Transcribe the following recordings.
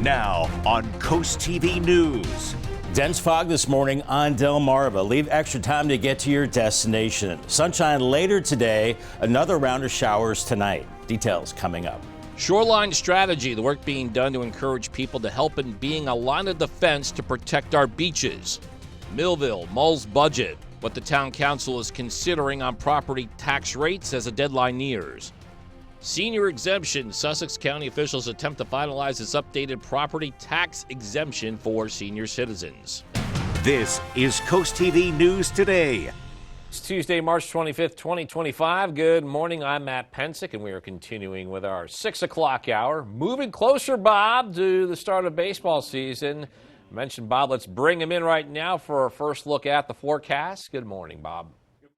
Now on CoastTV News. Dense fog this morning on Delmarva. Leave extra time to get to your destination. Sunshine later today, another round of showers tonight. Details coming up. Shoreline strategy, the work being done to encourage people to help in being a line of defense to protect our beaches. Millville mulls budget, what the town council is considering on property tax rates as a deadline nears. Senior exemption, Sussex County officials attempt to finalize its updated property tax exemption for senior citizens. This is CoastTV News Today. It's Tuesday, March 25th, 2025. Good morning. I'm Matt Pensick, and we are continuing with our 6 o'clock hour. Moving closer, Bob, to the start of baseball season. I mentioned Bob. Let's bring him in right now for our first look at the forecast. Good morning, Bob.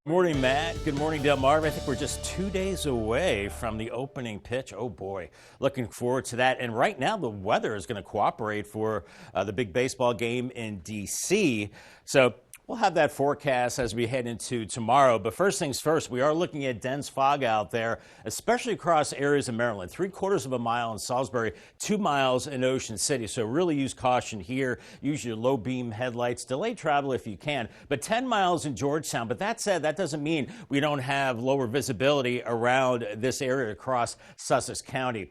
Good morning, Matt. Good morning, Delmarva. I think we're just 2 days away from the opening pitch. Oh, boy. Looking forward to that. And right now, the weather is going to cooperate for the big baseball game in D.C. So we'll have that forecast as we head into tomorrow. But first things first, we are looking at dense fog out there, especially across areas of Maryland. 3/4 of a mile in Salisbury, 2 miles in Ocean City. So really use caution here. Use your low beam headlights. Delay travel if you can. But 10 miles in Georgetown. But that said, that doesn't mean we don't have lower visibility around this area across Sussex County.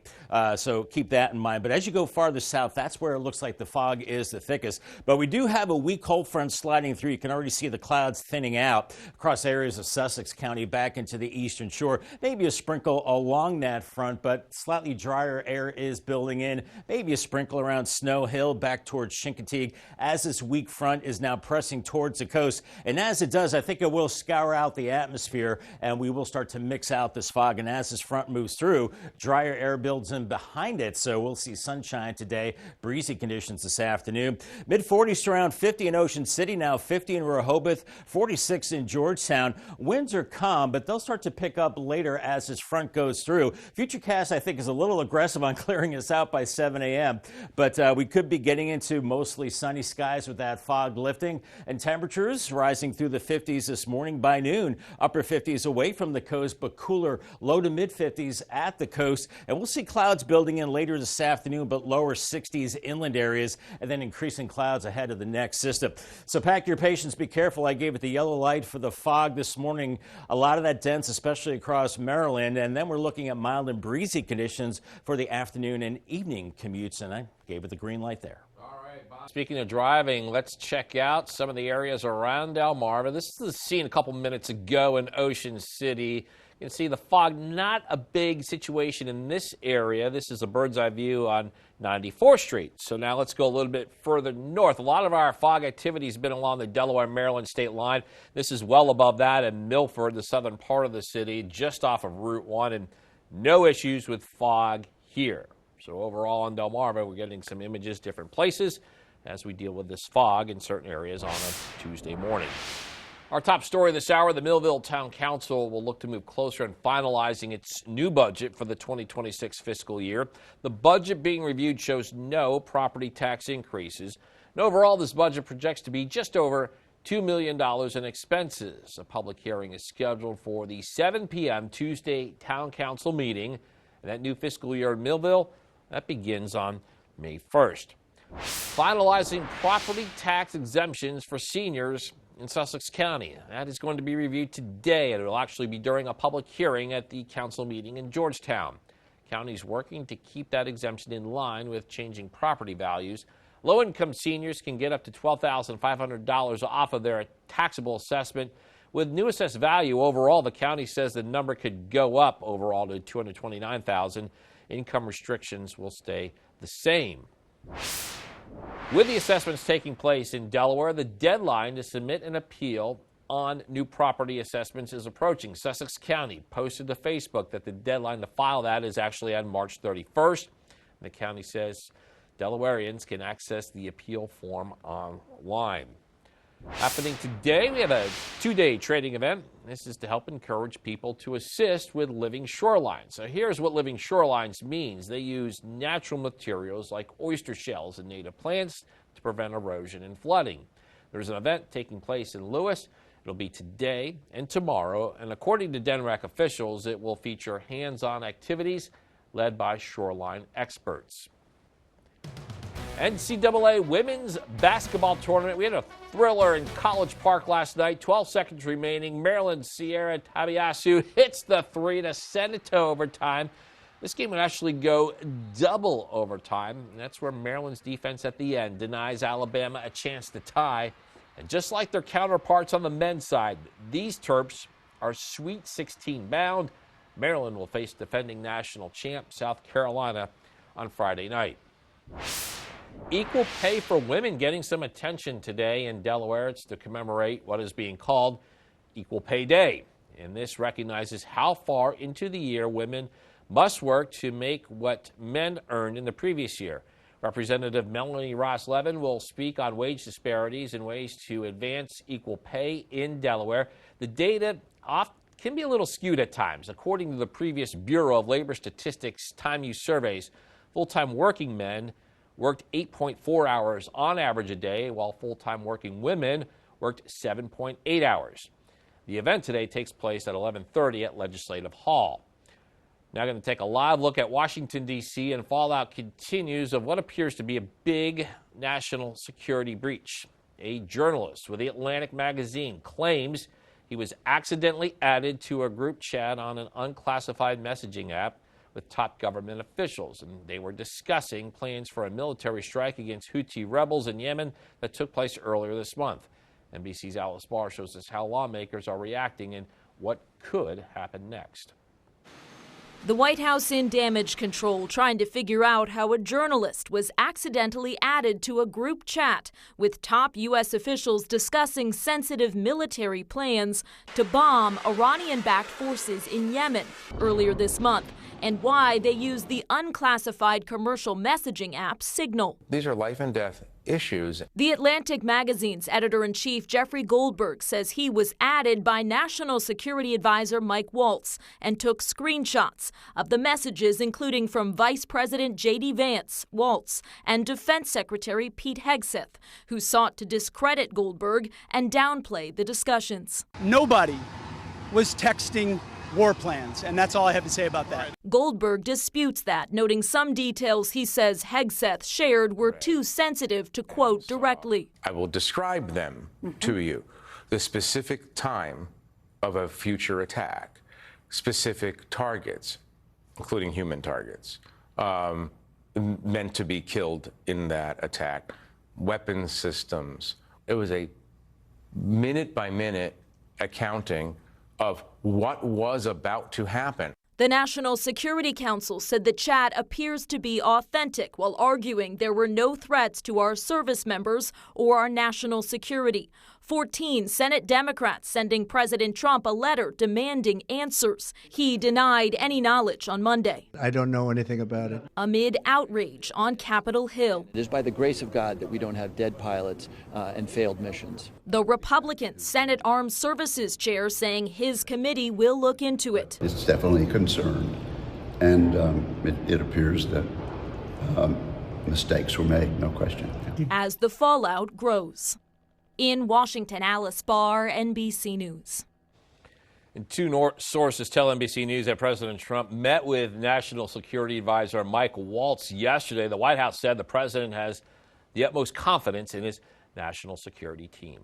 So keep that in mind. But as you go farther south, that's where it looks like the fog is the thickest. But we do have a weak cold front sliding through. You can already see the clouds thinning out across areas of Sussex County back into the eastern shore. Maybe a sprinkle along that front, but slightly drier air is building in. Maybe a sprinkle around Snow Hill back towards Chincoteague as this weak front is now pressing towards the coast. And as it does, I think it will scour out the atmosphere and we will start to mix out this fog. And as this front moves through, drier air builds in behind it. So we'll see sunshine today, breezy conditions this afternoon. Mid-40s to around 50 in Ocean City, now 50 in Rehoboth, 46 in Georgetown. Winds are calm, but they'll start to pick up later as this front goes through. Futurecast, I think, is a little aggressive on clearing us out by 7 a.m., but we could be getting into mostly sunny skies with that fog lifting, and temperatures rising through the 50s this morning by noon. Upper 50s away from the coast, but cooler low to mid 50s at the coast. And we'll see clouds building in later this afternoon, but lower 60s inland areas, and then increasing clouds ahead of the next system. So pack your patience. Be careful. I gave it the yellow light for the fog this morning. A lot of that dense, especially across Maryland. And then we're looking at mild and breezy conditions for the afternoon and evening commutes. And I gave it the green light there. All right, Bob. Speaking of driving, let's check out some of the areas around Delmarva. This is the scene a couple minutes ago in Ocean City. You can see the fog, not a big situation in this area. This is a bird's eye view on 94th Street. So now let's go a little bit further north. A lot of our fog activity has been along the Delaware-Maryland state line. This is well above that in Milford, the southern part of the city, just off of Route 1, and no issues with fog here. So overall in Delmarva, we're getting some images, different places, as we deal with this fog in certain areas on a Tuesday morning. Our top story this hour, the Millville Town Council will look to move closer in finalizing its new budget for the 2026 fiscal year. The budget being reviewed shows no property tax increases. And overall, this budget projects to be just over $2 million in expenses. A public hearing is scheduled for the 7 p.m. Tuesday Town Council meeting. And that new fiscal year in Millville, that begins on May 1st. Finalizing property tax exemptions for seniors in Sussex County. That is going to be reviewed today, and it will actually be during a public hearing at the council meeting in Georgetown. County's working to keep that exemption in line with changing property values. Low-income seniors can get up to $12,500 off of their taxable assessment. With new assessed value overall, the county says the number could go up overall to $229,000. Income restrictions will stay the same. With the assessments taking place in Delaware, the deadline to submit an appeal on new property assessments is approaching. Sussex County posted to Facebook that the deadline to file that is actually on March 31st. The county says Delawareans can access the appeal form online. Happening today, we have a two-day trading event. This is to help encourage people to assist with living shorelines. So here's what living shorelines means. They use natural materials like oyster shells and native plants to prevent erosion and flooding. There's an event taking place in Lewis. It'll be today and tomorrow, and according to DNREC officials, it will feature hands-on activities led by shoreline experts. NCAA women's basketball tournament. We had a thriller in College Park last night. 12 seconds remaining. Maryland's Sierra Tabiasu hits the three to send it to overtime. This game would actually go double overtime. And that's where Maryland's defense at the end denies Alabama a chance to tie. And just like their counterparts on the men's side, these Terps are Sweet 16 bound. Maryland will face defending national champ South Carolina on Friday night. Equal pay for women getting some attention today in Delaware. It's to commemorate what is being called Equal Pay Day. And this recognizes how far into the year women must work to make what men earned in the previous year. Representative Melanie Ross-Levin will speak on wage disparities and ways to advance equal pay in Delaware. The data can be a little skewed at times. According to the previous Bureau of Labor Statistics time use surveys, full-time working men worked 8.4 hours on average a day, while full-time working women worked 7.8 hours. The event today takes place at 11:30 at Legislative Hall. Now going to take a live look at Washington, D.C., and fallout continues of what appears to be a big national security breach. A journalist with the Atlantic magazine claims he was accidentally added to a group chat on an unclassified messaging app with top government officials, and they were discussing plans for a military strike against Houthi rebels in Yemen that took place earlier this month. NBC's Alice Barr shows us how lawmakers are reacting and what could happen next. The White House in damage control trying to figure out how a journalist was accidentally added to a group chat with top U.S. officials discussing sensitive military plans to bomb Iranian-backed forces in Yemen earlier this month, and why they used the unclassified commercial messaging app Signal. These are life and death issues. The Atlantic magazine's editor-in-chief Jeffrey Goldberg says he was added by National Security Advisor Mike Waltz and took screenshots of the messages, including from Vice President J.D. Vance, Waltz, and Defense Secretary Pete Hegseth, who sought to discredit Goldberg and downplay the discussions. Nobody was texting war plans, and that's all I have to say about that. Goldberg disputes that, noting some details he says Hegseth shared were too sensitive to quote directly. I will describe them to you. The specific time of a future attack, specific targets, including human targets, meant to be killed in that attack, weapon systems. It was a minute-by-minute accounting of what was about to happen. The National Security Council said the chat appears to be authentic, while arguing there were no threats to our service members or our national security. 14 Senate Democrats sending President Trump a letter demanding answers. He denied any knowledge on Monday. I don't know anything about it. Amid outrage on Capitol Hill. It is by the grace of God that we don't have dead pilots and failed missions. The Republican Senate Armed Services Chair saying his committee will look into it. It's definitely a concern, and it appears that mistakes were made, no question. As the fallout grows. In Washington, Alice Barr, NBC News. And two sources tell NBC News that President Trump met with National Security Advisor Mike Waltz yesterday. The White House said the president has the utmost confidence in his national security team.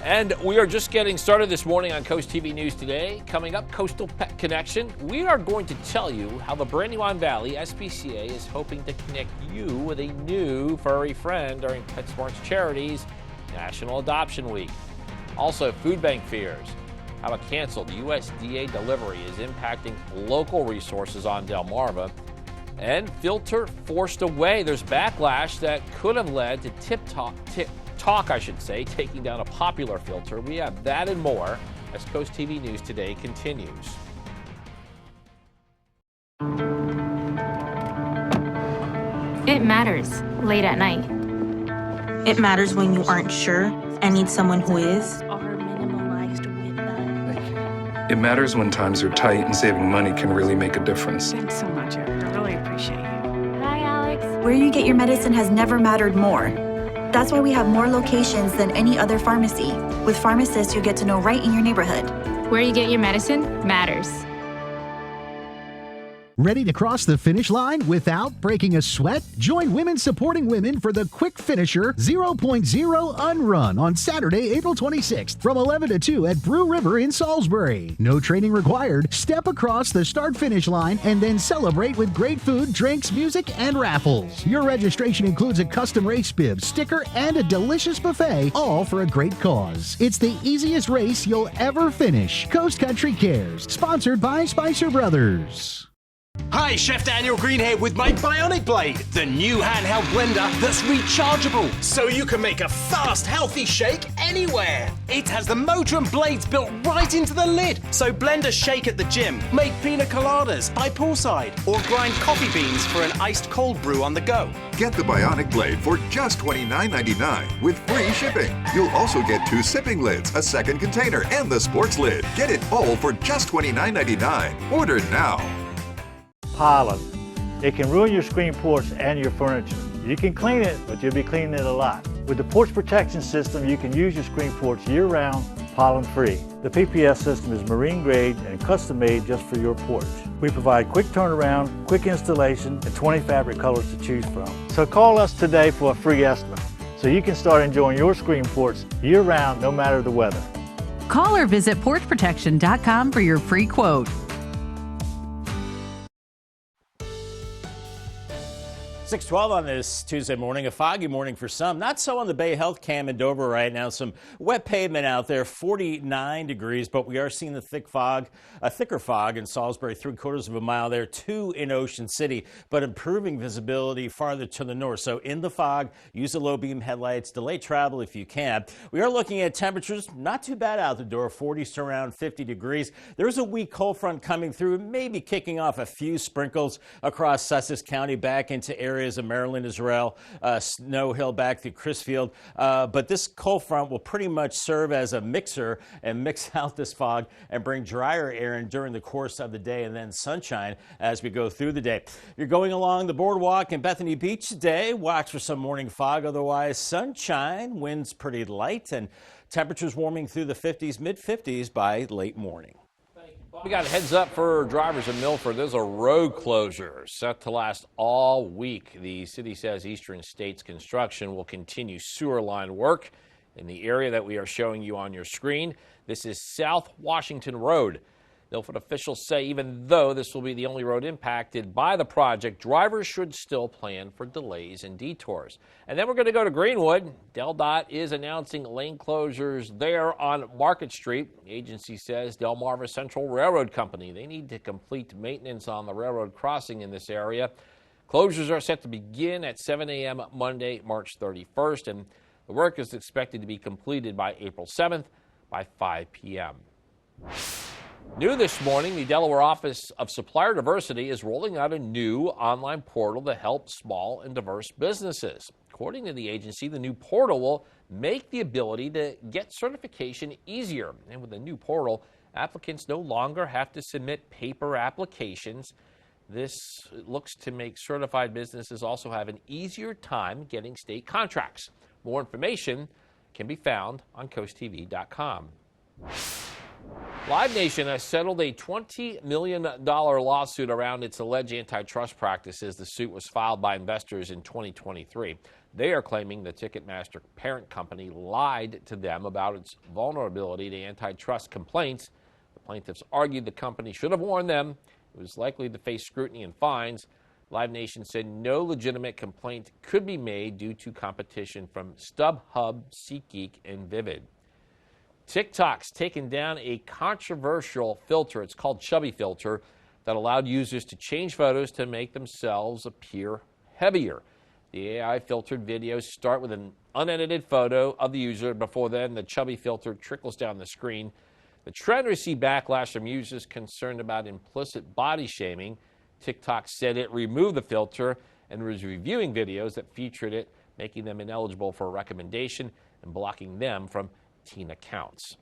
And we are just getting started this morning on Coast TV News Today. Coming up, Coastal Pet Connection. We are going to tell you how the Brandywine Valley SPCA is hoping to connect you with a new furry friend during PetSmart's Charities National Adoption Week. Also, food bank fears. How a canceled USDA delivery is impacting local resources on Delmarva. And filter forced away. There's backlash that could have led to TikTok, taking down a popular filter. We have that and more as Coast TV News Today continues. It matters late at night. It matters when you aren't sure and need someone who is. It matters when times are tight and saving money can really make a difference. Thanks so much, I really appreciate you. Hi, Alex. Where you get your medicine has never mattered more. That's why we have more locations than any other pharmacy, with pharmacists you get to know right in your neighborhood. Where you get your medicine matters. Ready to cross the finish line without breaking a sweat? Join Women Supporting Women for the Quick Finisher 0.0 Unrun on Saturday, April 26th from 11 to 2 at Brew River in Salisbury. No training required. Step across the start-finish line and then celebrate with great food, drinks, music, and raffles. Your registration includes a custom race bib, sticker, and a delicious buffet, all for a great cause. It's the easiest race you'll ever finish. Coast Country Cares, sponsored by Spicer Brothers. Hi, Chef Daniel Green here with my Bionic Blade, the new handheld blender that's rechargeable, so you can make a fast, healthy shake anywhere. It has the motor and blades built right into the lid, so blenders shake at the gym, make pina coladas by poolside, or grind coffee beans for an iced cold brew on the go. Get the Bionic Blade for just $29.99 with free shipping. You'll also get 2 sipping lids, a second container, and the sports lid. Get it all for just $29.99. Order now. Pollen. It can ruin your screen porch and your furniture. You can clean it, but you'll be cleaning it a lot. With the porch protection system, you can use your screen porch year-round, pollen-free. The PPS system is marine grade and custom made just for your porch. We provide quick turnaround, quick installation, and 20 fabric colors to choose from. So call us today for a free estimate, so you can start enjoying your screen porch year-round, no matter the weather. Call or visit porchprotection.com for your free quote. 6:12 on this Tuesday morning, a foggy morning for some. Not so on the Bay Health Cam in Dover right now. Some wet pavement out there, 49 degrees, but we are seeing the thicker fog in Salisbury, 3/4 of a mile there, 2 in Ocean City, but improving visibility farther to the north. So in the fog, use the low beam headlights, delay travel if you can. We are looking at temperatures not too bad out the door, 40s to around 50 degrees. There's a weak cold front coming through, maybe kicking off a few sprinkles across Sussex County back into areas of Maryland as well, Snow Hill back through Crisfield. But this cold front will pretty much serve as a mixer and mix out this fog and bring drier air in during the course of the day, and then sunshine as we go through the day. You're going along the boardwalk in Bethany Beach today. Watch for some morning fog. Otherwise, sunshine, winds pretty light, and temperatures warming through the 50s, mid-50s by late morning. We got a heads up for drivers in Milford. There's a road closure set to last all week. The city says Eastern States Construction will continue sewer line work in the area that we are showing you on your screen. This is South Washington Road. Milford officials say even though this will be the only road impacted by the project, drivers should still plan for delays and detours. And then we're going to go to Greenwood. DelDOT is announcing lane closures there on Market Street. The agency says Delmarva Central Railroad Company, they need to complete maintenance on the railroad crossing in this area. Closures are set to begin at 7 a.m. Monday, March 31st, and the work is expected to be completed by April 7th by 5 p.m. New this morning, the Delaware Office of Supplier Diversity is rolling out a new online portal to help small and diverse businesses. According to the agency, the new portal will make the ability to get certification easier. And with the new portal, applicants no longer have to submit paper applications. This looks to make certified businesses also have an easier time getting state contracts. More information can be found on coasttv.com. Live Nation has settled a $20 million lawsuit around its alleged antitrust practices. The suit was filed by investors in 2023. They are claiming the Ticketmaster parent company lied to them about its vulnerability to antitrust complaints. The plaintiffs argued the company should have warned them it was likely to face scrutiny and fines. Live Nation said no legitimate complaint could be made due to competition from StubHub, SeatGeek, and Vivid. TikTok's taken down a controversial filter. It's called Chubby Filter that allowed users to change photos to make themselves appear heavier. The AI-filtered videos start with an unedited photo of the user. Before then, the Chubby Filter trickles down the screen. The trend received backlash from users concerned about implicit body shaming. TikTok said it removed the filter and was reviewing videos that featured it, making them ineligible for a recommendation and blocking them from teen accounts.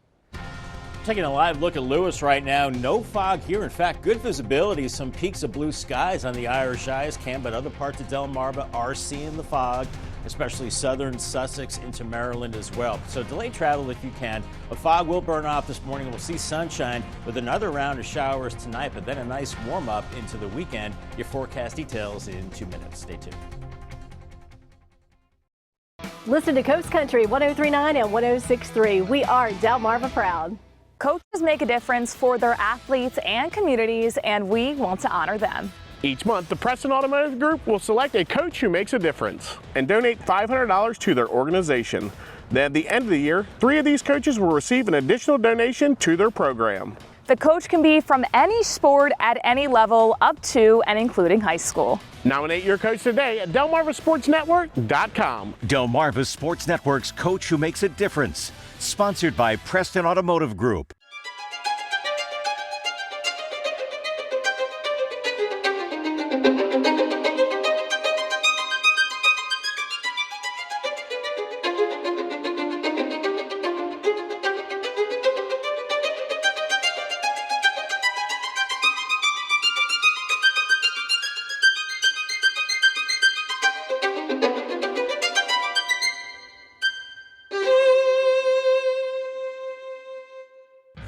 Taking a live look at Lewis right now. No fog here. In fact, good visibility. Some peaks of blue skies on the Irish Eyes Cam, but other parts of Delmarva are seeing the fog. especially southern Sussex into Maryland as well. So delay travel if you can. The fog will burn off this morning. We'll see sunshine with another round of showers tonight, but then a nice warm up into the weekend. Your forecast details in 2 minutes. Stay tuned. Listen to Coast Country 103.9 and 106.3. We are Delmarva proud. Coaches make a difference for their athletes and communities, and we want to honor them. Each month, the Preston Automotive Group will select a coach who makes a difference and donate $500 to their organization. Then at the end of the year, 3 of these coaches will receive an additional donation to their program. The coach can be from any sport at any level up to and including high school. Nominate your coach today at DelmarvaSportsNetwork.com. Delmarva Sports Network's Coach Who Makes a Difference. Sponsored by Preston Automotive Group.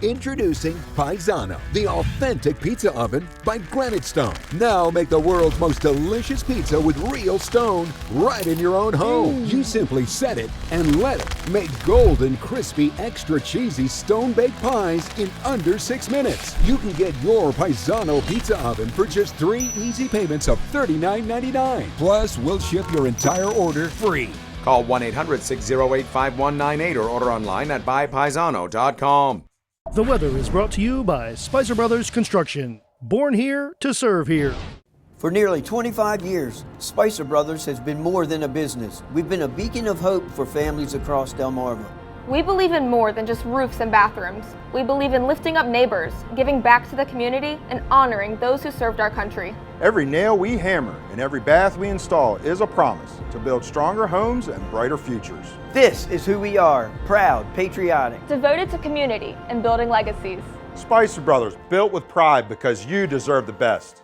Introducing Paisano, the authentic pizza oven by Granite Stone. Now make the world's most delicious pizza with real stone right in your own home. You simply set it and let it make golden, crispy, extra cheesy stone-baked pies in under 6 minutes. You can get your Paisano pizza oven for just 3 easy payments of $39.99. Plus, we'll ship your entire order free. Call 1-800-608-5198 or order online at buypaisano.com. The weather is brought to you by Spicer Brothers Construction. Born here to serve here. For nearly 25 years, Spicer Brothers has been more than a business. We've been a beacon of hope for families across Delmarva. We believe in more than just roofs and bathrooms. We believe in lifting up neighbors, giving back to the community, and honoring those who served our country. Every nail we hammer and every bath we install is a promise to build stronger homes and brighter futures. This is who we are, proud, patriotic, devoted to community and building legacies. Spicer Brothers, built with pride because you deserve the best.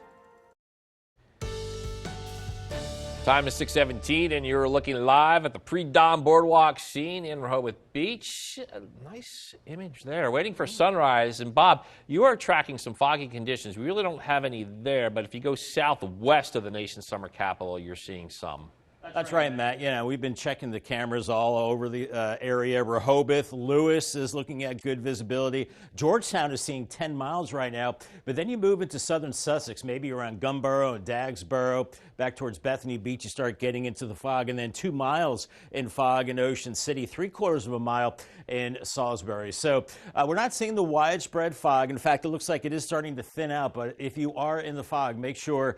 Time is 6:17, and you're looking live at the pre-dawn boardwalk scene in Rehoboth Beach. A nice image there, waiting for sunrise. And Bob, you are tracking some foggy conditions. We really don't have any there, but if you go southwest of the nation's summer capital, you're seeing some. That's right, Matt. Yeah, we've been checking the cameras all over the area. Rehoboth, Lewis is looking at good visibility. Georgetown is seeing 10 miles right now, but then you move into southern Sussex, maybe around Gumboro and Dagsboro, back towards Bethany Beach, you start getting into the fog, and then 2 miles in fog in Ocean City, 3/4 of a mile in Salisbury. So we're not seeing the widespread fog. In fact, it looks like it is starting to thin out, but if you are in the fog, make sure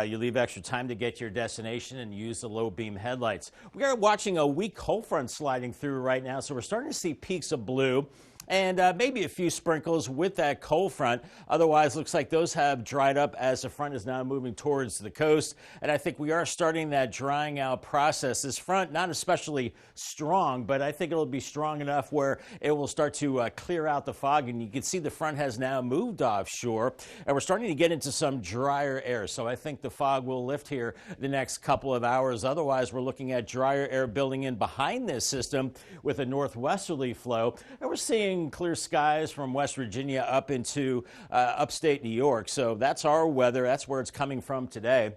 you leave extra time to get to your destination and use the low beam headlights. We are watching a weak cold front sliding through right now, so we're starting to see peaks of blue and maybe a few sprinkles with that cold front. Otherwise, looks like those have dried up as the front is now moving towards the coast. And I think we are starting that drying out process. This front, not especially strong, but I think it'll be strong enough where it will start to clear out the fog. And you can see the front has now moved offshore. And we're starting to get into some drier air. So I think the fog will lift here the next couple of hours. Otherwise, we're looking at drier air building in behind this system with a northwesterly flow. And we're seeing clear skies from West Virginia up into upstate New York. So that's our weather. That's where it's coming from today.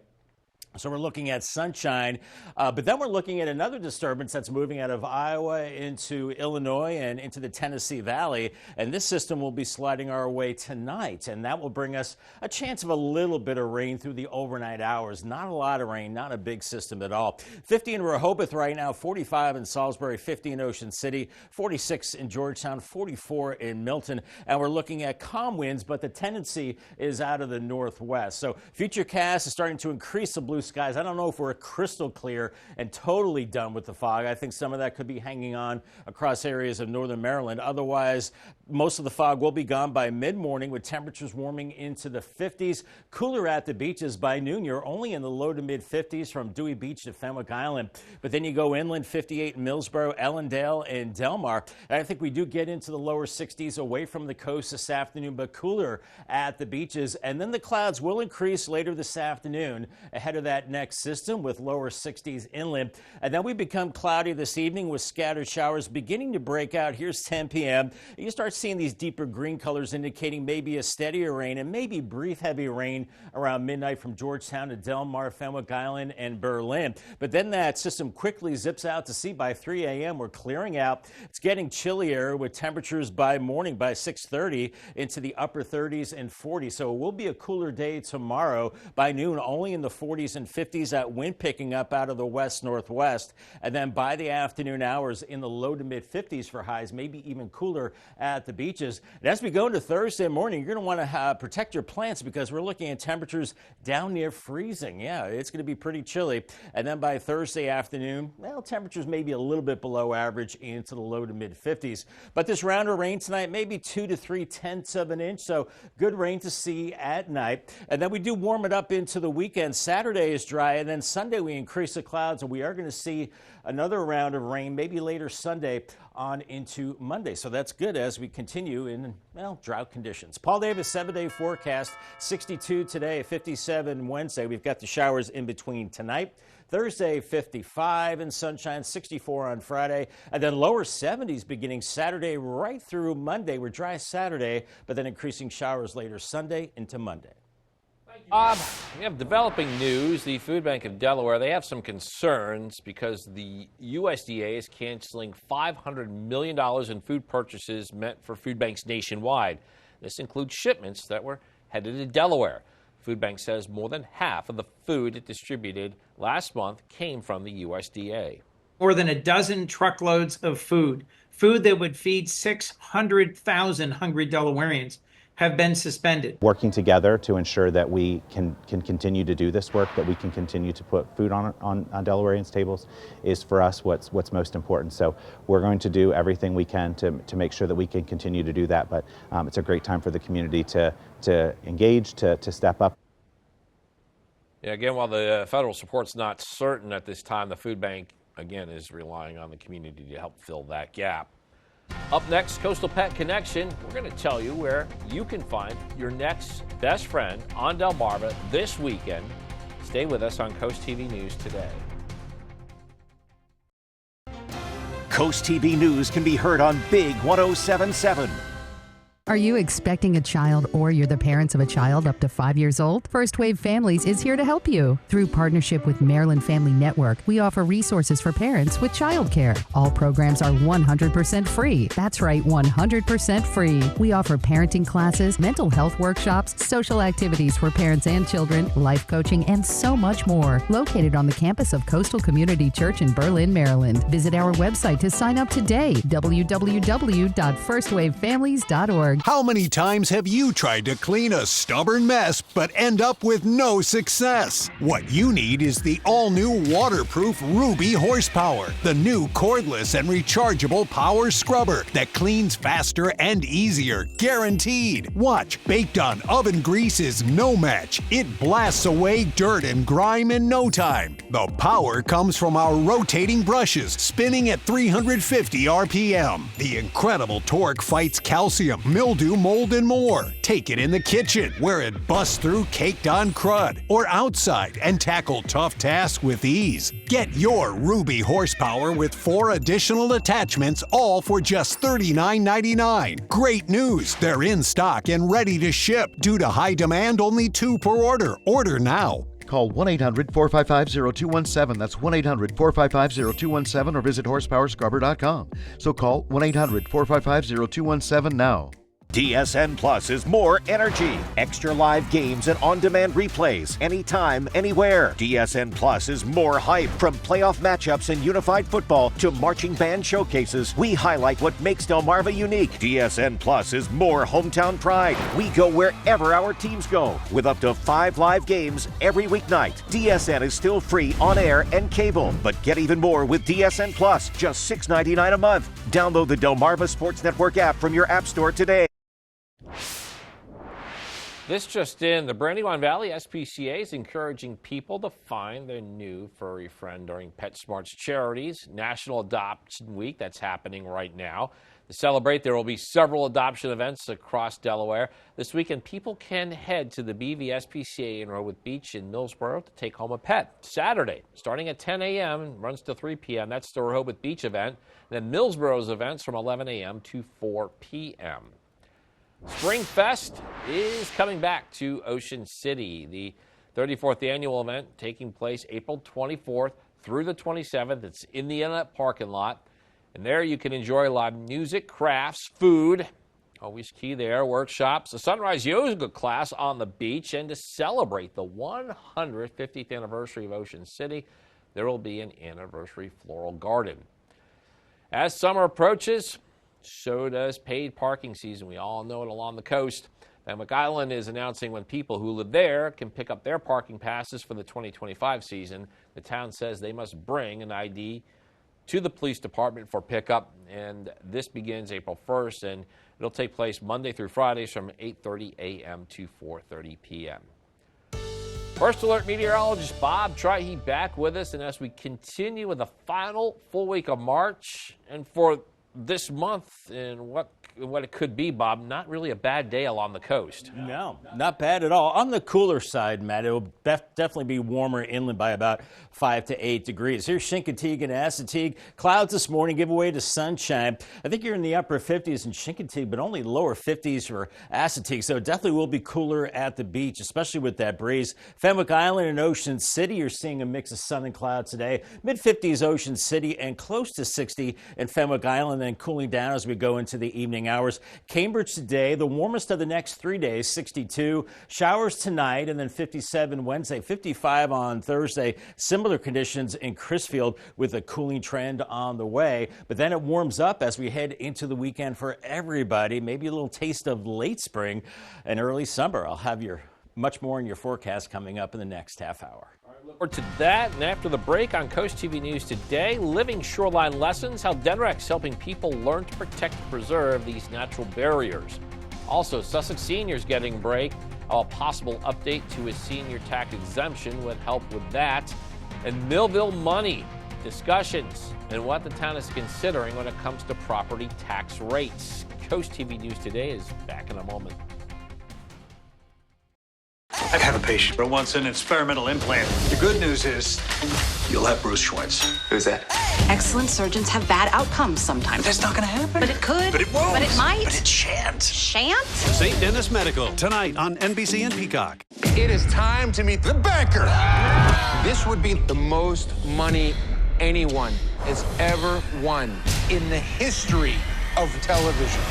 So we're looking at sunshine, but then we're looking at another disturbance that's moving out of Iowa into Illinois and into the Tennessee Valley. And this system will be sliding our way tonight. And that will bring us a chance of a little bit of rain through the overnight hours. Not a lot of rain, not a big system at all. 50 in Rehoboth right now, 45 in Salisbury, 50 in Ocean City, 46 in Georgetown, 44 in Milton. And we're looking at calm winds, but the tendency is out of the northwest. So futurecast is starting to increase the blue skies. I don't know if we're crystal clear and totally done with the fog. I think some of that could be hanging on across areas of northern Maryland. Otherwise, most of the fog will be gone by mid-morning with temperatures warming into the 50s. Cooler at the beaches by noon. You're only in the low to mid 50s from Dewey Beach to Fenwick Island. But then you go inland, 58 in Millsboro, Ellendale, and Delmar. And I think we do get into the lower 60s away from the coast this afternoon, but cooler at the beaches. And then the clouds will increase later this afternoon ahead of that that next system with lower 60s inland. And then we become cloudy this evening with scattered showers beginning to break out. Here's 10 p.m. You start seeing these deeper green colors indicating maybe a steadier rain and maybe brief heavy rain around midnight from Georgetown to Delmarva, Fenwick Island, and Berlin. But then that system quickly zips out to sea by 3 a.m. We're clearing out. It's getting chillier with temperatures by morning by 6:30 into the upper 30s and 40s. So it will be a cooler day tomorrow. By noon, only in the 40s and 50s. That wind picking up out of the west-northwest. And then by the afternoon hours in the low to mid 50s for highs, maybe even cooler at the beaches. And as we go into Thursday morning, you're going to want to protect your plants because we're looking at temperatures down near freezing. Yeah, it's going to be pretty chilly. And then by Thursday afternoon, well, temperatures may be a little bit below average into the low to mid 50s. But this round of rain tonight, maybe 2 to 3/10 of an inch. So good rain to see at night. And then we do warm it up into the weekend. Saturday is dry, and then Sunday we increase the clouds, and we are going to see another round of rain, maybe later Sunday on into Monday. So that's good as we continue in, well, drought conditions. Paul Davis, 7-day forecast, 62 today, 57 Wednesday. We've got the showers in between tonight. Thursday, 55 and sunshine, 64 on Friday, and then lower 70s beginning Saturday right through Monday. We're dry Saturday, but then increasing showers later Sunday into Monday. We have developing news. The Food Bank of Delaware, they have some concerns because the USDA is canceling $500 million in food purchases meant for food banks nationwide. This includes shipments that were headed to Delaware. Food Bank says more than half of the food it distributed last month came from the USDA. More than a dozen truckloads of food that would feed 600,000 hungry Delawareans, have been suspended. Working together to ensure that we can continue to do this work, that we can continue to put food on Delawareans' tables is for us what's most important. So we're going to do everything we can to make sure that we can continue to do that. But it's a great time for the community to engage, to step up. Yeah, again, while the federal support's not certain at this time, the food bank, again, is relying on the community to help fill that gap. Up next, Coastal Pet Connection. We're going to tell you where you can find your next best friend on Delmarva this weekend. Stay with us on Coast TV News today. Coast TV News can be heard on Big 107.7. Are you expecting a child or you're the parents of a child up to 5 years old? First Wave Families is here to help you. Through partnership with Maryland Family Network, we offer resources for parents with childcare. All programs are 100% free. That's right, 100% free. We offer parenting classes, mental health workshops, social activities for parents and children, life coaching, and so much more. Located on the campus of Coastal Community Church in Berlin, Maryland. Visit our website to sign up today, www.firstwavefamilies.org. How many times have you tried to clean a stubborn mess but end up with no success? What you need is the all-new waterproof Ruby Horsepower, the new cordless and rechargeable power scrubber that cleans faster and easier, guaranteed. Watch, baked on oven grease is no match. It blasts away dirt and grime in no time. The power comes from our rotating brushes, spinning at 350 RPM. The incredible torque fights calcium, mildew, mold, and more. Take it in the kitchen, where it busts through caked-on crud, or outside and tackle tough tasks with ease. Get your Ruby Horsepower with 4 additional attachments, all for just $39.99. Great news! They're in stock and ready to ship. Due to high demand, only 2 per order. Order now. Call 1-800-455-0217. That's 1-800-455-0217 or visit horsepowerscrubber.com. So call 1-800-455-0217 now. DSN Plus is more energy, extra live games and on-demand replays, anytime, anywhere. DSN Plus is more hype. From playoff matchups and unified football to marching band showcases, we highlight what makes Delmarva unique. DSN Plus is more hometown pride. We go wherever our teams go, with up to 5 live games every weeknight. DSN is still free on air and cable, but get even more with DSN Plus, just $6.99 a month. Download the Delmarva Sports Network app from your app store today. This just in, the Brandywine Valley SPCA is encouraging people to find their new furry friend during PetSmart's Charities National Adoption Week that's happening right now. To celebrate, there will be several adoption events across Delaware. This weekend, people can head to the BV SPCA in Rehoboth Beach in Millsboro to take home a pet. Saturday, starting at 10 a.m. and runs to 3 p.m. That's the Rehoboth Beach event. And then Millsboro's events from 11 a.m. to 4 p.m. Spring Fest is coming back to Ocean City. The 34th annual event taking place April 24th through the 27th. It's in the Inlet parking lot. And there you can enjoy live music, crafts, food, always key there, workshops, a sunrise yoga class on the beach. And to celebrate the 150th anniversary of Ocean City, there will be an anniversary floral garden. As summer approaches, so does paid parking season. We all know it along the coast. Fenwick Island is announcing when people who live there can pick up their parking passes for the 2025 season. The town says they must bring an ID to the police department for pickup, and this begins April 1st, and it'll take place Monday through Fridays from 8:30 a.m. to 4:30 p.m. First Alert meteorologist Bob Trihey back with us, and as we continue with the final full week of March, and for this month and what it could be, Bob, not really a bad day along the coast. No, not bad at all. On the cooler side, Matt, it'll definitely be warmer inland by about 5 to 8 degrees. Here's Chincoteague and Assateague. Clouds this morning give way to sunshine. I think you're in the upper 50s in Chincoteague, but only lower 50s for Assateague. So it definitely will be cooler at the beach, especially with that breeze. Fenwick Island and Ocean City, you're seeing a mix of sun and cloud today. Mid-50s Ocean City and close to 60 in Fenwick Island, then cooling down as we go into the evening hours. Cambridge today, the warmest of the next 3 days, 62. Showers tonight and then 57 Wednesday, 55 on Thursday. Similar conditions in Crisfield with a cooling trend on the way. But then it warms up as we head into the weekend for everybody. Maybe a little taste of late spring and early summer. I'll have much more in your forecast coming up in the next half hour. Look forward to that, and after the break on Coast TV News today, Living Shoreline Lessons, how Denrec's helping people learn to protect and preserve these natural barriers. Also, Sussex seniors getting a break, how a possible update to his senior tax exemption would help with that. And Millville money discussions and what the town is considering when it comes to property tax rates. Coast TV News today is back in a moment. I have a patient who wants an experimental implant. The good news is you'll have Bruce Schwartz. Who's that? Excellent surgeons have bad outcomes sometimes. That's not going to happen. But it could. But it won't. But it might. But it shan't. Shan't? St. Dennis Medical, tonight on NBC and Peacock. It is time to meet the banker. This would be the most money anyone has ever won in the history of television.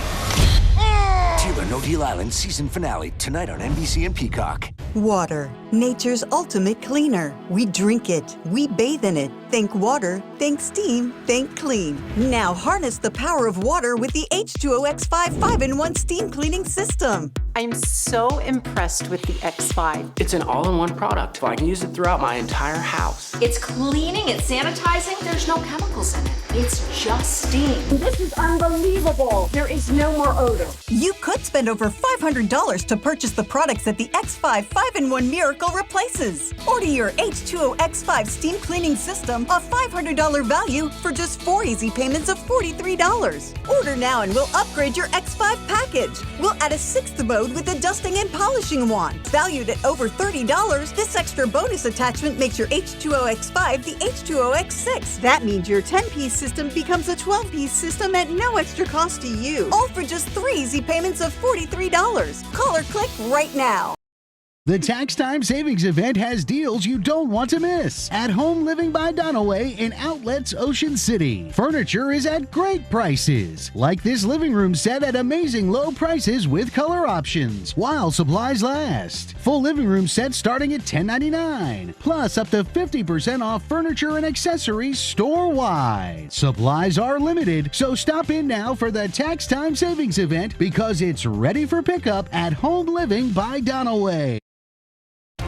Deal or No Deal Island season finale tonight on NBC and Peacock. Water, nature's ultimate cleaner. We drink it, we bathe in it. Think water, think steam, think clean. Now harness the power of water with the H2O X5 5-in-1 steam cleaning system. I'm so impressed with the X5. It's an all-in-one product. I can use it throughout my entire house. It's cleaning, it's sanitizing. There's no chemicals in it. It's just steam. This is unbelievable. There is no more odor. You could spend over $500 to purchase the products that the X5 5-in-1 Miracle replaces. Order your H2O X5 steam cleaning system, a $500 value, for just 4 easy payments of $43. Order now and we'll upgrade your X5 package. We'll add a 6th mode with a dusting and polishing wand. Valued at over $30, this extra bonus attachment makes your H2O X5 the H2O X6. That means your 10-piece system becomes a 12-piece system at no extra cost to you. All for just 3 easy payments of $43. Call or click right now. The Tax Time Savings Event has deals you don't want to miss at Home Living by Donaway in Outlets Ocean City. Furniture is at great prices, like this living room set at amazing low prices with color options while supplies last. Full living room set starting at $10.99, plus up to 50% off furniture and accessories store-wide. Supplies are limited, so stop in now for the Tax Time Savings Event because it's ready for pickup at Home Living by Donaway.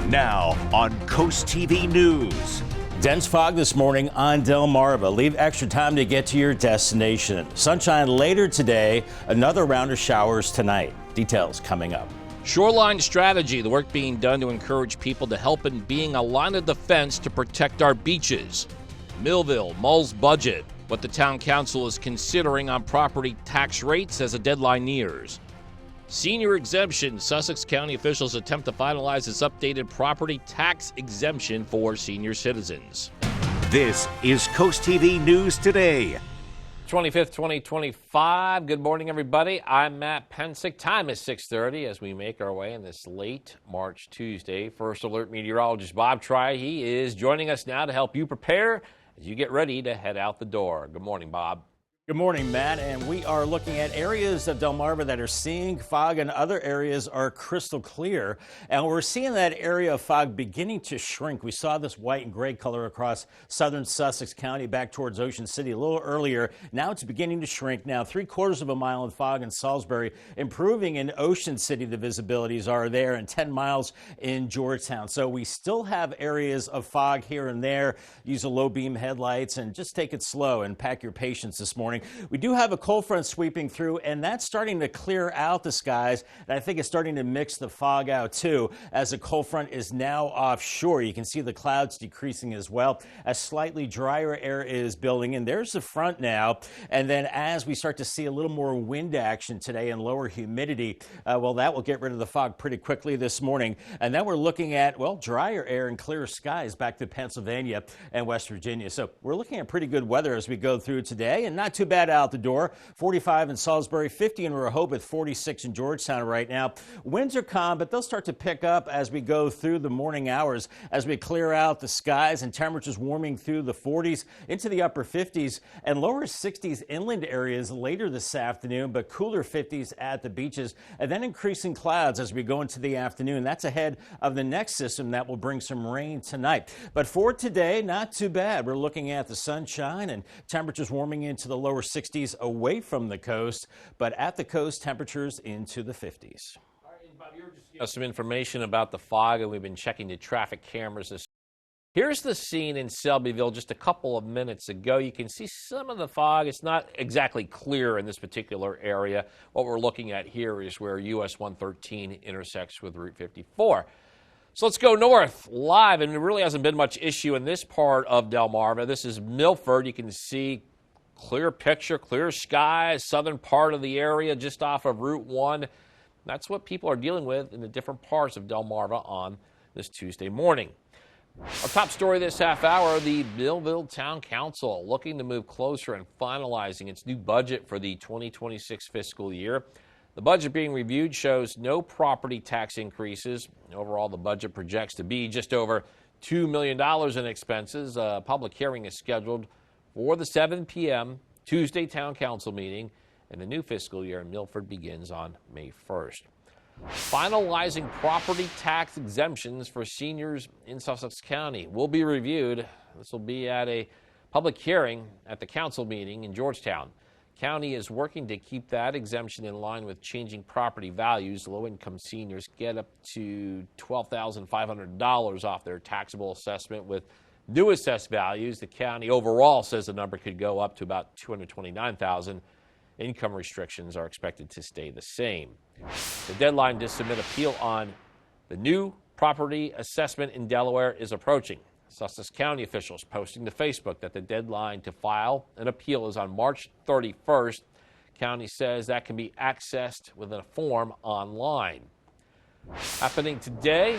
Now on Coast TV News. Dense fog this morning on Delmarva. Leave extra time to get to your destination. Sunshine later today. Another round of showers tonight. Details coming up. Shoreline strategy, the work being done to encourage people to help in being a line of defense to protect our beaches. Millville mulls budget, what the town council is considering on property tax rates as a deadline nears. Senior exemption, Sussex County officials attempt to finalize this updated property tax exemption for senior citizens. This is Coast TV News Today. 25th, 2025. Good morning, everybody. I'm Matt Pensick. Time is 6:30 as we make our way in this late March Tuesday. First Alert meteorologist Bob Try. He is joining us now to help you prepare as you get ready to head out the door. Good morning, Bob. Good morning, Matt, and we are looking at areas of Delmarva that are seeing fog and other areas are crystal clear. And we're seeing that area of fog beginning to shrink. We saw this white and gray color across southern Sussex County back towards Ocean City a little earlier. Now it's beginning to shrink. Now 3/4 of a mile of fog in Salisbury, improving in Ocean City. The visibilities are there, and 10 miles in Georgetown. So we still have areas of fog here and there. Use a low beam headlights and just take it slow and pack your patience this morning. We do have a cold front sweeping through, and that's starting to clear out the skies, and I think it's starting to mix the fog out too as the cold front is now offshore. You can see the clouds decreasing as well as slightly drier air is building in. There's the front now, and then as we start to see a little more wind action today and lower humidity, well, that will get rid of the fog pretty quickly this morning. And then we're looking at, well, drier air and clear skies back to Pennsylvania and West Virginia. So we're looking at pretty good weather as we go through today, and not too bad out the door. 45 in Salisbury, 50 in Rehoboth, 46 in Georgetown right now. Winds are calm, but they'll start to pick up as we go through the morning hours as we clear out the skies, and temperatures warming through the 40s into the upper 50s and lower 60s inland areas later this afternoon, but cooler 50s at the beaches, and then increasing clouds as we go into the afternoon. That's ahead of the next system that will bring some rain tonight. But for today, not too bad. We're looking at the sunshine and temperatures warming into the lower 60s away from the coast, but at the coast, temperatures into the 50s. All right, Bob, you're just some information about the fog, and we've been checking the traffic cameras. Here's the scene in Selbyville just a couple of minutes ago. You can see some of the fog. It's not exactly clear in this particular area. What we're looking at here is where US 113 intersects with Route 54. So let's go north live, and there really hasn't been much issue in this part of Delmarva. This is Milford. You can see clear picture, clear skies, southern part of the area just off of Route 1. That's what people are dealing with in the different parts of Delmarva on this Tuesday morning. Our top story this half hour, the Millville Town Council looking to move closer and finalizing its new budget for the 2026 fiscal year. The budget being reviewed shows no property tax increases. Overall, the budget projects to be just over $2 million in expenses. A public hearing is scheduled for the 7 p.m. Tuesday Town Council meeting, and the new fiscal year in Milford begins on May 1st. Finalizing property tax exemptions for seniors in Sussex County will be reviewed. This will be at a public hearing at the council meeting in Georgetown. County is working to keep that exemption in line with changing property values. Low-income seniors get up to $12,500 off their taxable assessment. With new assessed values, the county overall says the number could go up to about $229,000. Income restrictions are expected to stay the same. The deadline to submit appeal on the new property assessment in Delaware is approaching. Sussex County officials posting to Facebook that the deadline to file an appeal is on March 31st. County says that can be accessed within a form online. Happening today,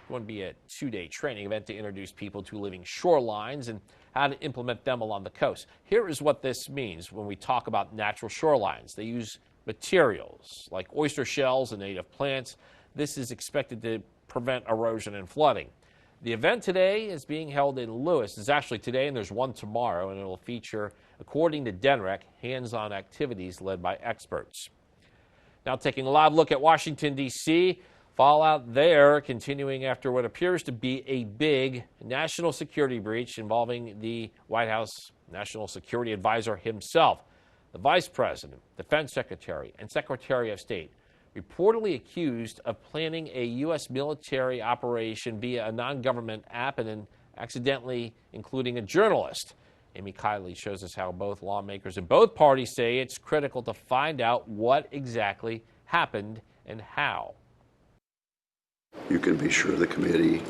going to be a 2-day training event to introduce people to living shorelines and how to implement them along the coast. Here is what this means when we talk about natural shorelines. They use materials like oyster shells and native plants. This is expected to prevent erosion and flooding. The event today is being held in Lewis. It's actually today, and there's one tomorrow, and it will feature, according to DENREC, hands-on activities led by experts. Now taking a live look at Washington, D.C., fallout there continuing after what appears to be a big national security breach involving the White House National Security Advisor himself. The Vice President, Defense Secretary, and Secretary of State reportedly accused of planning a U.S. military operation via a non-government app and then accidentally including a journalist. Amy Kiley shows us how both lawmakers in both parties say it's critical to find out what exactly happened and how. You can be sure the committee,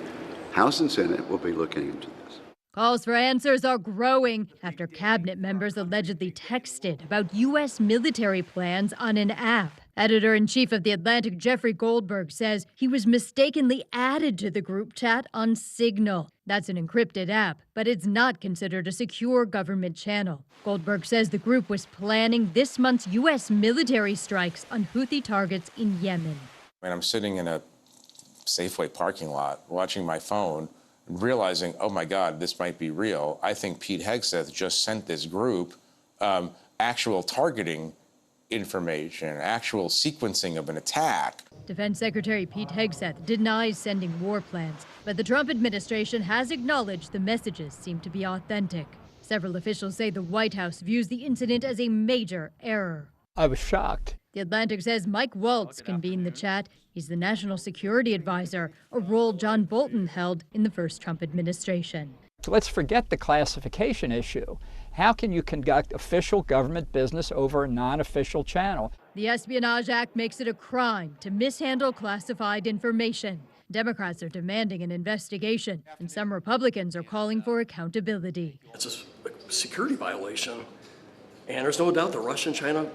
House and Senate, will be looking into this. Calls for answers are growing after cabinet members allegedly texted about U.S. military plans on an app. Editor-in-chief of The Atlantic, Jeffrey Goldberg, says he was mistakenly added to the group chat on Signal. That's an encrypted app, but it's not considered a secure government channel. Goldberg says the group was planning this month's U.S. military strikes on Houthi targets in Yemen. When I'm sitting in a Safeway parking lot watching my phone, realizing, oh my God, this might be real. I think Pete Hegseth just sent this group actual targeting information, actual sequencing of an attack. Defense Secretary Pete Hegseth denies sending war plans, but the Trump administration has acknowledged the messages seem to be authentic. Several officials say the White House views the incident as a major error. I was shocked. The Atlantic says Mike Waltz convened the chat. He's the national security advisor, a role John Bolton held in the first Trump administration. So let's forget the classification issue. How can you conduct official government business over a non-official channel? The Espionage Act makes it a crime to mishandle classified information. Democrats are demanding an investigation, and some Republicans are calling for accountability. It's a security violation, and there's no doubt that Russia and China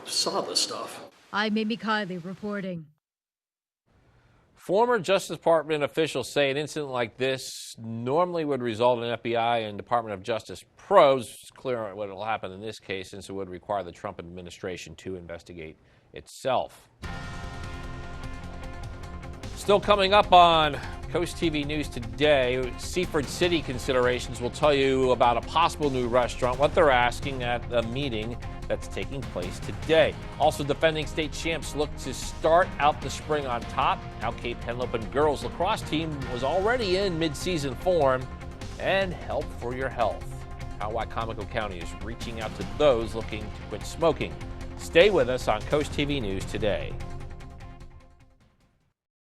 saw this stuff. I'm Amy Kiley reporting. Former Justice Department officials say an incident like this normally would result in FBI and Department of Justice probes. It's clear what will happen in this case, since it would require the Trump administration to investigate itself. Still coming up on CoastTV News today, Seaford City considerations will tell you about a possible new restaurant, what they're asking at a meeting that's taking place today. Also, defending state champs look to start out the spring on top. How Cape Henlopen girls lacrosse team was already in mid-season form, and help for your health. How Wicomico County is reaching out to those looking to quit smoking. Stay with us on CoastTV News today.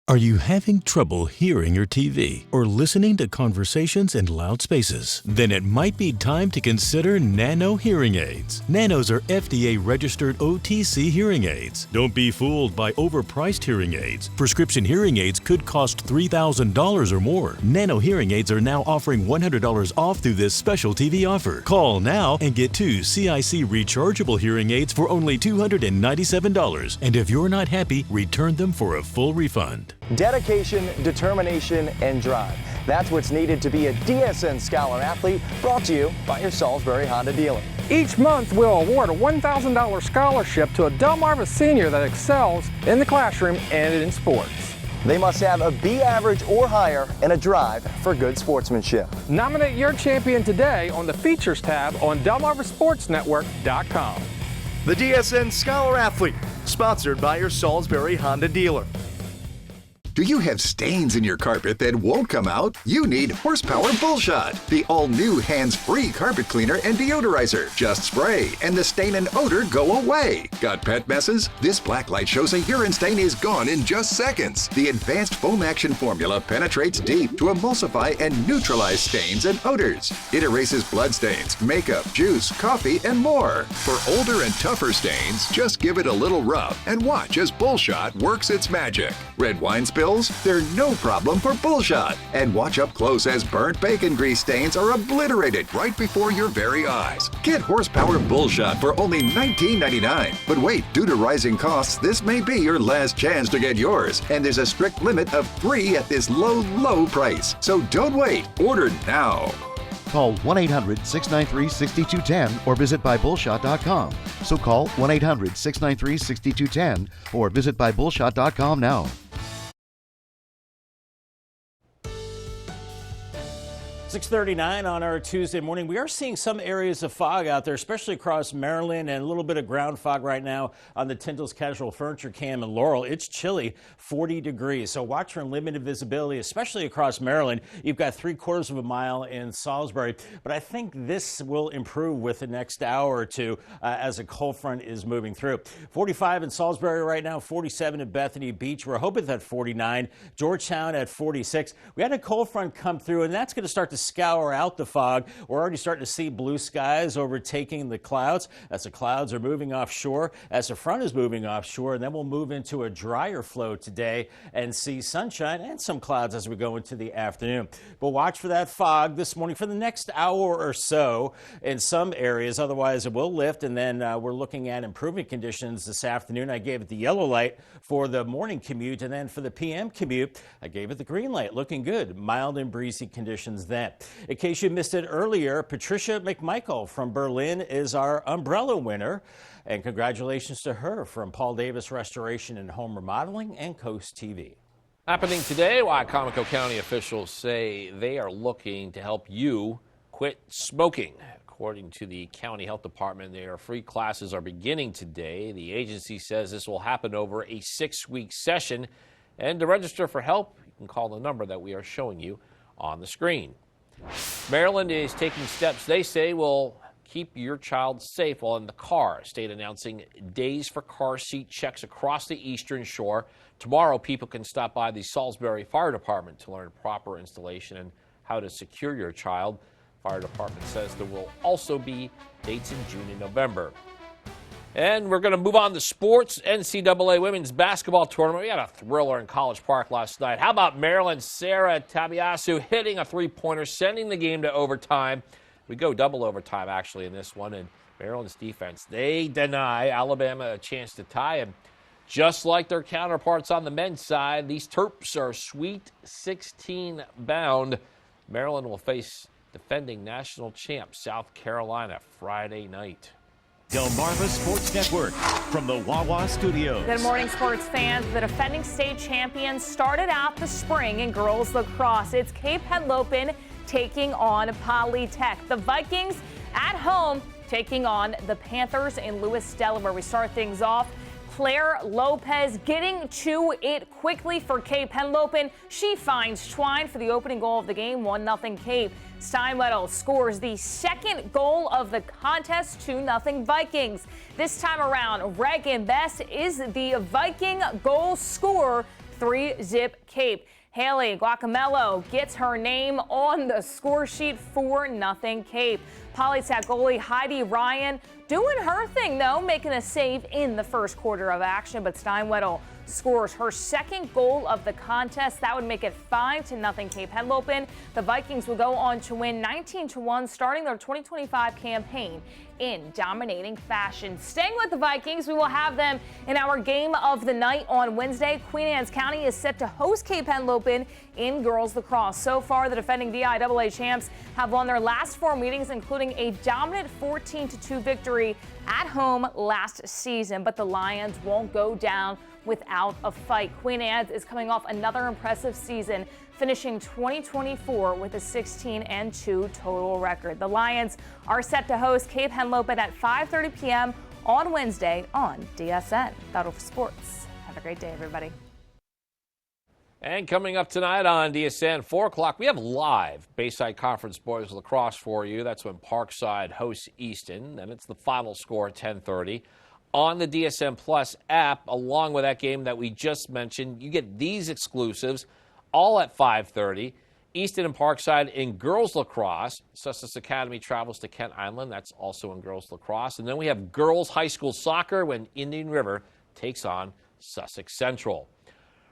Are you having trouble hearing your TV or listening to conversations in loud spaces? Then it might be time to consider Nano hearing aids. Nanos are FDA-registered OTC hearing aids. Don't be fooled by overpriced hearing aids. Prescription hearing aids could cost $3,000 or more. Nano hearing aids are now offering $100 off through this special TV offer. Call now and get 2 CIC rechargeable hearing aids for only $297. And if you're not happy, return them for a full refund. Dedication, determination, and drive. That's what's needed to be a DSN Scholar Athlete, brought to you by your Salisbury Honda dealer. Each month, we'll award a $1,000 scholarship to a Delmarva senior that excels in the classroom and in sports. They must have a B average or higher and a drive for good sportsmanship. Nominate your champion today on the Features tab on DelmarvaSportsNetwork.com. The DSN Scholar Athlete, sponsored by your Salisbury Honda dealer. Do you have stains in your carpet that won't come out? You need Horsepower Bullshot, the all-new hands-free carpet cleaner and deodorizer. Just spray, and the stain and odor go away. Got pet messes? This black light shows a urine stain is gone in just seconds. The advanced foam action formula penetrates deep to emulsify and neutralize stains and odors. It erases blood stains, makeup, juice, coffee, and more. For older and tougher stains, just give it a little rub and watch as Bullshot works its magic. Red wine spills? They're no problem for Bullshot. And watch up close as burnt bacon grease stains are obliterated right before your very eyes. Get Horsepower Bullshot for only $19.99. But wait, due to rising costs, this may be your last chance to get yours. And there's a strict limit of 3 at this low price. So don't wait. Order now. Call 1-800-693-6210 or visit buybullshot.com. So call 1-800-693-6210 or visit buybullshot.com now. 6:39 on our Tuesday morning. We are seeing some areas of fog out there, especially across Maryland, and a little bit of ground fog right now on the Tyndall's Casual Furniture Cam in Laurel. It's chilly, 40 degrees. So watch for limited visibility, especially across Maryland. You've got 3/4 of a mile in Salisbury, but I think this will improve with the next hour or two as a cold front is moving through. 45 in Salisbury right now, 47 in Bethany Beach. Rehoboth at 49, Georgetown at 46. We had a cold front come through, and that's going to start to scour out the fog. We're already starting to see blue skies overtaking the clouds as the clouds are moving offshore, as the front is moving offshore, and then we'll move into a drier flow today and see sunshine and some clouds as we go into the afternoon. But watch for that fog this morning for the next hour or so in some areas. Otherwise, it will lift, and then we're looking at improving conditions this afternoon. I gave it the yellow light for the morning commute, and then for the PM commute, I gave it the green light. Looking good. Mild and breezy conditions then. In case you missed it earlier, Patricia McMichael from Berlin is our umbrella winner. And congratulations to her from Paul Davis Restoration and Home Remodeling and Coast TV. Happening today, Wicomico County officials say they are looking to help you quit smoking. According to the county health department, their free classes are beginning today. The agency says this will happen over a 6-week session. And to register for help, you can call the number that we are showing you on the screen. Maryland is taking steps they say will keep your child safe while in the car. State announcing days for car seat checks across the Eastern Shore. Tomorrow, people can stop by the Salisbury Fire Department to learn proper installation and how to secure your child. Fire department says there will also be dates in June and November. And we're going to move on to sports. NCAA women's basketball tournament. We had a thriller in College Park last night. How about Maryland's Sarah Tabiasu hitting a three-pointer, sending the game to overtime? We go double overtime, actually, in this one. And Maryland's defense, they deny Alabama a chance to tie. And just like their counterparts on the men's side, these Terps are Sweet 16 bound. Maryland will face defending national champ South Carolina Friday night. Delmarva Sports Network from the Wawa Studios. Good morning, sports fans. The defending state champions started out the spring in girls lacrosse. It's Cape Henlopen taking on Polytech. The Vikings at home taking on the Panthers in Lewis, Delaware. We start things off. Claire Lopez getting to it quickly for Cape Henlopen. She finds Twine for the opening goal of the game, 1-0 Cape. Steinwedel scores the second goal of the contest, 2-0 Vikings. This time around, Reagan Best is the Viking goal scorer, 3-0 Cape. Haley Guacamello gets her name on the score sheet, 4-0 Cape. Polytech goalie Heidi Ryan doing her thing, though, making a save in the first quarter of action, but Steinwedel scores her second goal of the contest. That would make it 5-0 Cape Henlopen. The Vikings will go on to win 19-1, starting their 2025 campaign in dominating fashion. Staying with the Vikings, we will have them in our game of the night on Wednesday. Queen Anne's County is set to host Cape Henlopen in girls lacrosse. So far, the defending DIAA champs have won their last 4 meetings, including a dominant 14-2 victory at home last season. But the Lions won't go down without a fight. Queen Anne's is coming off another impressive season, finishing 2024 with a 16-2 total record. The Lions are set to host Cape Henlopen at 5:30 p.m. on Wednesday on DSN. That'll for sports. Have a great day, everybody. And coming up tonight on DSN, 4 o'clock, we have live Bayside Conference Boys Lacrosse for you. That's when Parkside hosts Easton. And it's the final score at 10:30. On the DSN Plus app, along with that game that we just mentioned, you get these exclusives all at 5:30. Easton and Parkside in girls lacrosse. Sussex Academy travels to Kent Island. That's also in girls lacrosse. And then we have girls high school soccer when Indian River takes on Sussex Central.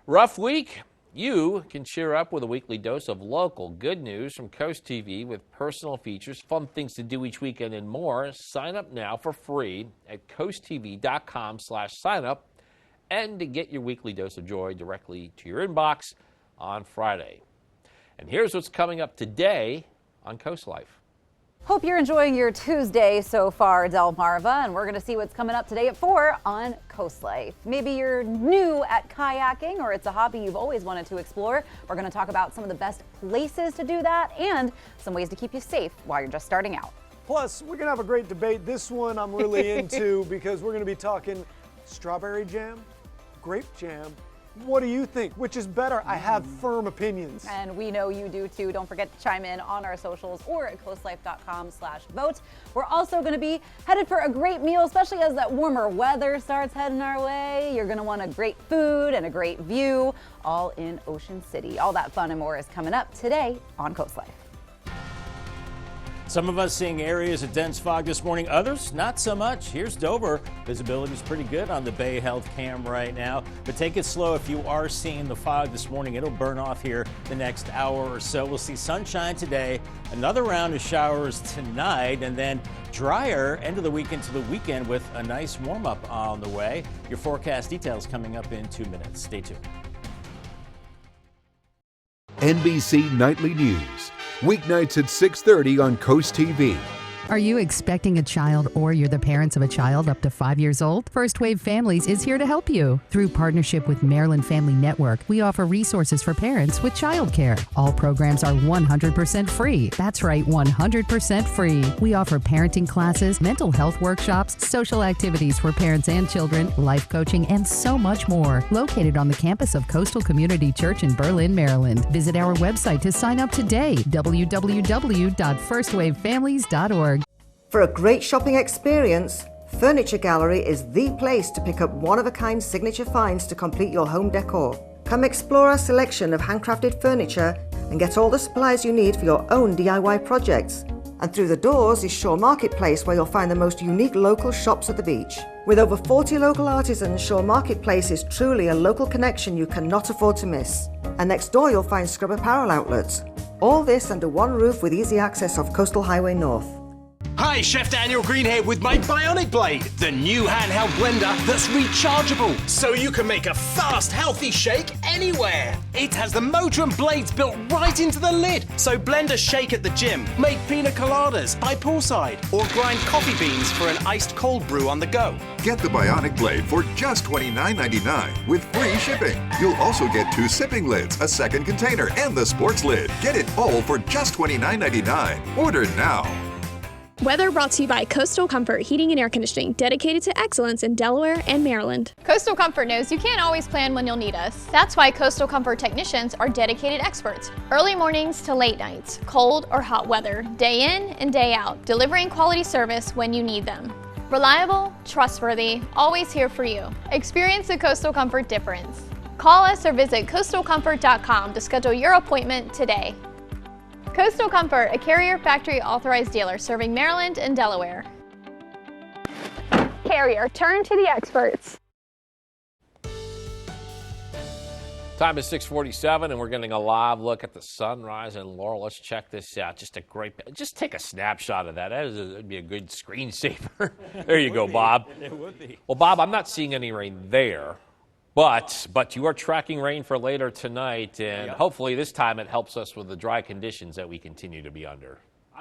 Rough week? You can cheer up with a weekly dose of local good news from Coast TV with personal features, fun things to do each weekend, and more. Sign up now for free at coasttv.com/signup and to get your weekly dose of joy directly to your inbox on Friday. And here's what's coming up today on Coast Life. Hope you're enjoying your Tuesday so far, Delmarva, and we're going to see what's coming up today at 4 on Coast Life. Maybe you're new at kayaking or it's a hobby you've always wanted to explore. We're going to talk about some of the best places to do that and some ways to keep you safe while you're just starting out. Plus, we're going to have a great debate. This one I'm really into because we're going to be talking strawberry jam, grape jam. What do you think? Which is better? I have firm opinions. And we know you do too. Don't forget to chime in on our socials or at coastlife.com/vote. We're also going to be headed for a great meal, especially as that warmer weather starts heading our way. You're going to want a great food and a great view, all in Ocean City. All that fun and more is coming up today on Coast Life. Some of us seeing areas of dense fog this morning, others not so much. Here's Dover. Visibility is pretty good on the Bay Health Cam right now, but take it slow if you are seeing the fog this morning. It'll burn off here the next hour or so. We'll see sunshine today, another round of showers tonight, and then drier end of the week into the weekend with a nice warm up on the way. Your forecast details coming up in 2 minutes. Stay tuned. NBC Nightly News, weeknights at 6:30 on CoastTV. Are you expecting a child or you're the parents of a child up to 5 years old? First Wave Families is here to help you. Through partnership with Maryland Family Network, we offer resources for parents with childcare. All programs are 100% free. That's right, 100% free. We offer parenting classes, mental health workshops, social activities for parents and children, life coaching, and so much more. Located on the campus of Coastal Community Church in Berlin, Maryland. Visit our website to sign up today, www.firstwavefamilies.org. For a great shopping experience, Furniture Gallery is the place to pick up one-of-a-kind signature finds to complete your home decor. Come explore our selection of handcrafted furniture and get all the supplies you need for your own DIY projects. And through the doors is Shore Marketplace, where you'll find the most unique local shops at the beach. With over 40 local artisans, Shore Marketplace is truly a local connection you cannot afford to miss. And next door you'll find Scrub Apparel outlets. All this under one roof with easy access off Coastal Highway North. Hi, Chef Daniel Green here with my Bionic Blade, the new handheld blender that's rechargeable, so you can make a fast, healthy shake anywhere. It has the motor and blades built right into the lid, so blend a shake at the gym, make pina coladas by poolside, or grind coffee beans for an iced cold brew on the go. Get the Bionic Blade for just $29.99 with free shipping. You'll also get 2 sipping lids, a second container, and the sports lid. Get it all for just $29.99. Order now. Weather brought to you by Coastal Comfort Heating and Air Conditioning, dedicated to excellence in Delaware and Maryland. Coastal Comfort knows you can't always plan when you'll need us. That's why Coastal Comfort technicians are dedicated experts. Early mornings to late nights, cold or hot weather, day in and day out, delivering quality service when you need them. Reliable, trustworthy, always here for you. Experience the Coastal Comfort difference. Call us or visit coastalcomfort.com to schedule your appointment today. Coastal Comfort, a Carrier factory authorized dealer serving Maryland and Delaware. Carrier, turn to the experts. Time is 6:47, and we're getting a live look at the sunrise in Laurel. Let's check this out. Just take a snapshot of that. That'd be a good screensaver. There you go, Bob. It would be. Well, Bob, I'm not seeing any rain there. But you are tracking rain for later tonight, and hopefully this time it helps us with the dry conditions that we continue to be under.